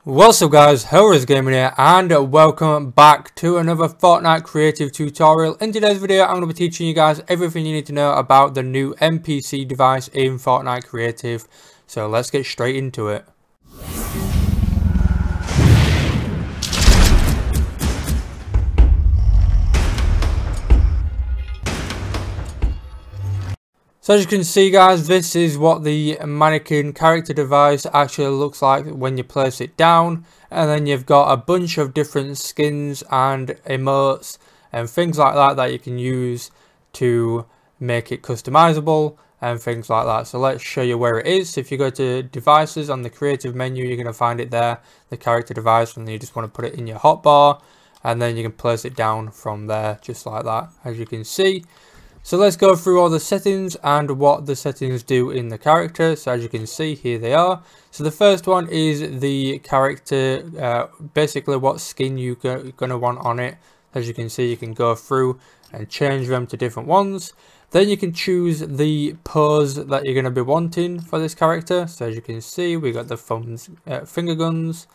What's up guys, Horrors Gaming here and welcome back to another Fortnite creative tutorial. In today's video I'm going to be teaching you guys everything you need to know about the new NPC device in Fortnite creative. So let's get straight into it. So as you can see guys, this is what the mannequin character device actually looks like when you place it down, and then you've got a bunch of different skins and emotes and things like that you can use to make it customizable and things like that. So let's show you where it is. So if you go to devices on the creative menu, you're going to find it there, the character device, and then you just want to put it in your hotbar and then you can place it down from there just like that, as you can see. So let's go through all the settings and what the settings do in the character. So as you can see, here they are. So the first one is the character, basically what skin you're going to want on it. As you can see, you can go through and change them to different ones. Then you can choose the pose that you're going to be wanting for this character. So as you can see, we got the finger guns,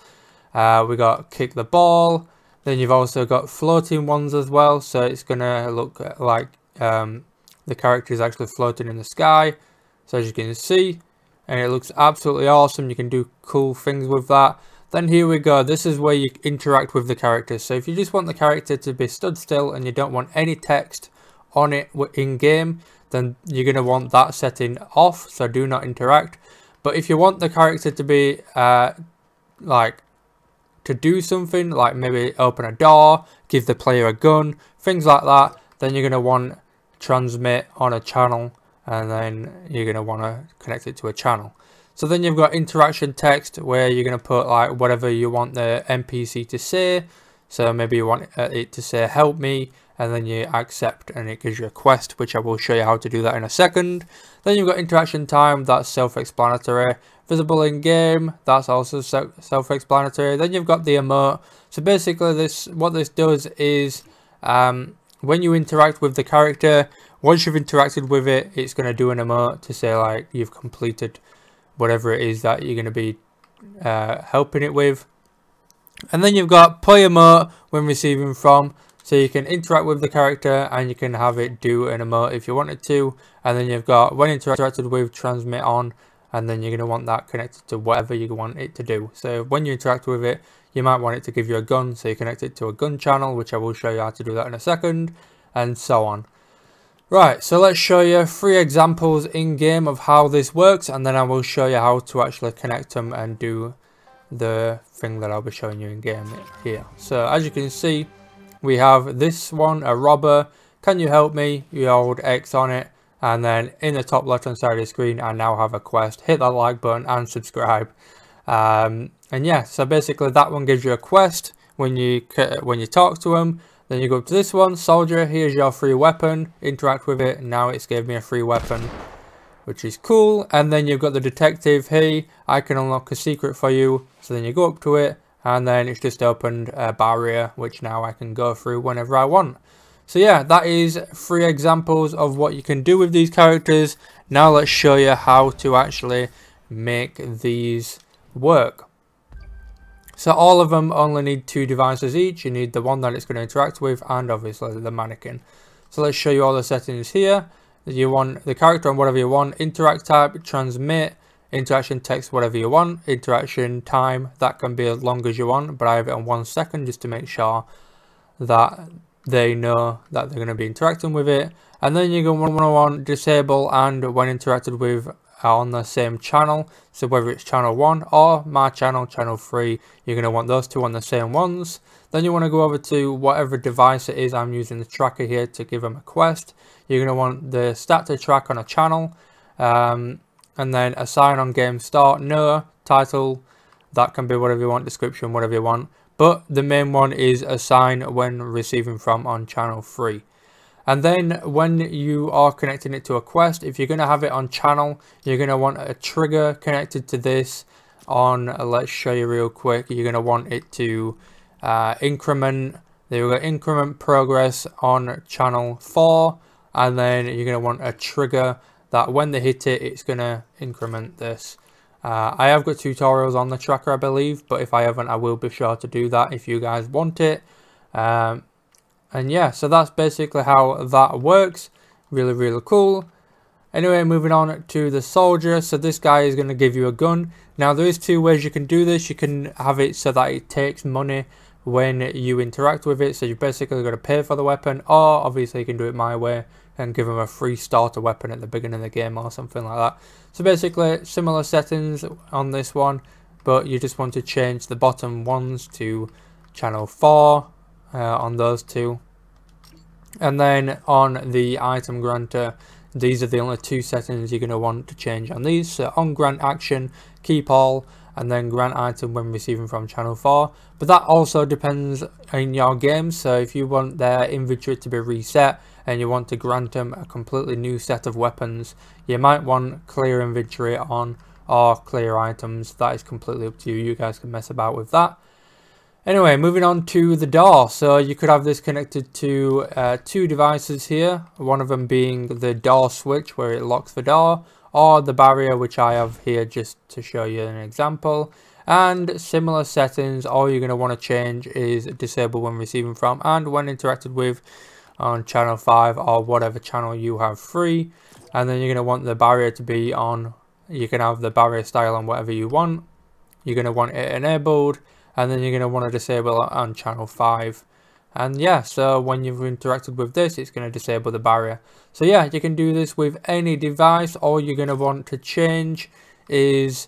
we got kick the ball. Then you've also got floating ones as well. So it's going to look like the character is actually floating in the sky, so as you can see, and it looks absolutely awesome. You can do cool things with that. Then here we go, this is where you interact with the character. So if you just want the character to be stood still and you don't want any text on it in game, then you're going to want that setting off, so do not interact. But if you want the character to be like to do something, like maybe open a door, give the player a gun, things like that, then you're going to want transmit on a channel, and then you're going to want to connect it to a channel. So then you've got interaction text, where you're going to put like whatever you want the NPC to say. So maybe you want it to say help me, and then you accept and it gives you a quest, which I will show you how to do that in a second. Then you've got interaction time, that's self-explanatory. Visible in game, that's also self-explanatory. Then you've got the emote. So basically what this does is when you interact with the character, once you've interacted with it, it's going to do an emote to say like you've completed whatever it is that you're going to be helping it with. And then you've got play emote when receiving from, so you can interact with the character and you can have it do an emote if you wanted to. And then you've got when interacted with, transmit on, and then you're going to want that connected to whatever you want it to do. So when you interact with it, you might want it to give you a gun, so you connect it to a gun channel, which I will show you how to do that in a second, and so on. Right, so let's show you 3 examples in game of how this works, and then I will show you how to actually connect them and do the thing that I'll be showing you in game here. So as you can see, we have this one, a robber. Can you help me? You hold X on it, and then in the top left hand side of the screen I now have a quest. Hit that like button and subscribe. And yeah, so basically that one gives you a quest when you talk to them. Then you go up to this one, soldier, here's your free weapon, interact with it, and now it's gave me a free weapon, which is cool. And then you've got the detective, hey, I can unlock a secret for you. So then you go up to it, and then it's just opened a barrier, which now I can go through whenever I want. So yeah, that is 3 examples of what you can do with these characters. Now let's show you how to actually make these work. So all of them only need 2 devices each. You need the one that it's going to interact with and obviously the mannequin. So let's show you all the settings here. You want the character on whatever you want, interact type, transmit, interaction text, whatever you want, interaction time, that can be as long as you want, but I have it on 1 second just to make sure that they know that they're going to be interacting with it. And then you're going to want disable and when interacted with on the same channel. So whether it's channel 1 or my channel, channel 3, you're going to want those 2 on the same ones. Then you want to go over to whatever device it is. I'm using the tracker here to give them a quest. You're going to want the stat to track on a channel, and then assign on game start, no, title, that can be whatever you want, description, whatever you want. But the main one is assign when receiving from on channel 3. And then when you are connecting it to a quest, if you're going to have it on channel, you're going to want a trigger connected to this on, let's show you real quick, you're going to want it to increment progress on channel 4, and then you're going to want a trigger that when they hit it, it's going to increment this I have got tutorials on the tracker, I believe, but if I haven't, I will be sure to do that if you guys want it. And yeah, so that's basically how that works. Really cool. Anyway, moving on to the soldier. So this guy is going to give you a gun. Now there is two ways you can do this. You can have it so that it takes money when you interact with it, so you're basically going to pay for the weapon, or obviously you can do it my way and give them a free starter weapon at the beginning of the game or something like that. So basically similar settings on this one, but you just want to change the bottom ones to channel 4 on those two. And then on the item granter, these are the only two settings you're going to want to change on these. So on grant action, keep all, and then grant item when receiving from channel 4. But that also depends in your game. So if you want their inventory to be reset and you want to grant them a completely new set of weapons, you might want clear inventory on or clear items. That is completely up to you. You guys can mess about with that. Anyway, moving on to the door. So you could have this connected to two devices here. One of them being the door switch where it locks the door, or the barrier, which I have here just to show you an example. And similar settings, all you're going to want to change is disable when receiving from and when interacted with on channel 5 or whatever channel you have free. And then you're going to want the barrier to be on. You can have the barrier style on whatever you want. You're going to want it enabled, and then you're going to want to disable it on channel 5. And yeah, so when you've interacted with this, it's going to disable the barrier. So yeah, you can do this with any device. All you're going to want to change is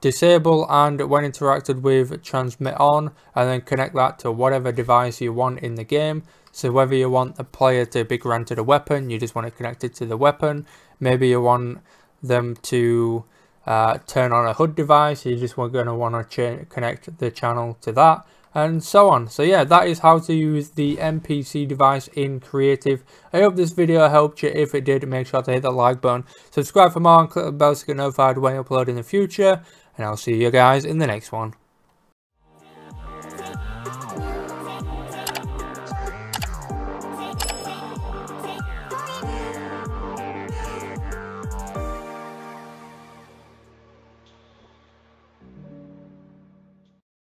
disable and when interacted with, transmit on, and then connect that to whatever device you want in the game. So whether you want the player to be granted a weapon, you just want it connected to the weapon. Maybe you want them to turn on a HUD device, you're just going to want to connect the channel to that, and so on. So yeah, that is how to use the NPC device in creative. I hope this video helped you. If it did, make sure to hit that like button, subscribe for more, and click the bell to get notified when I upload in the future, and I'll see you guys in the next one.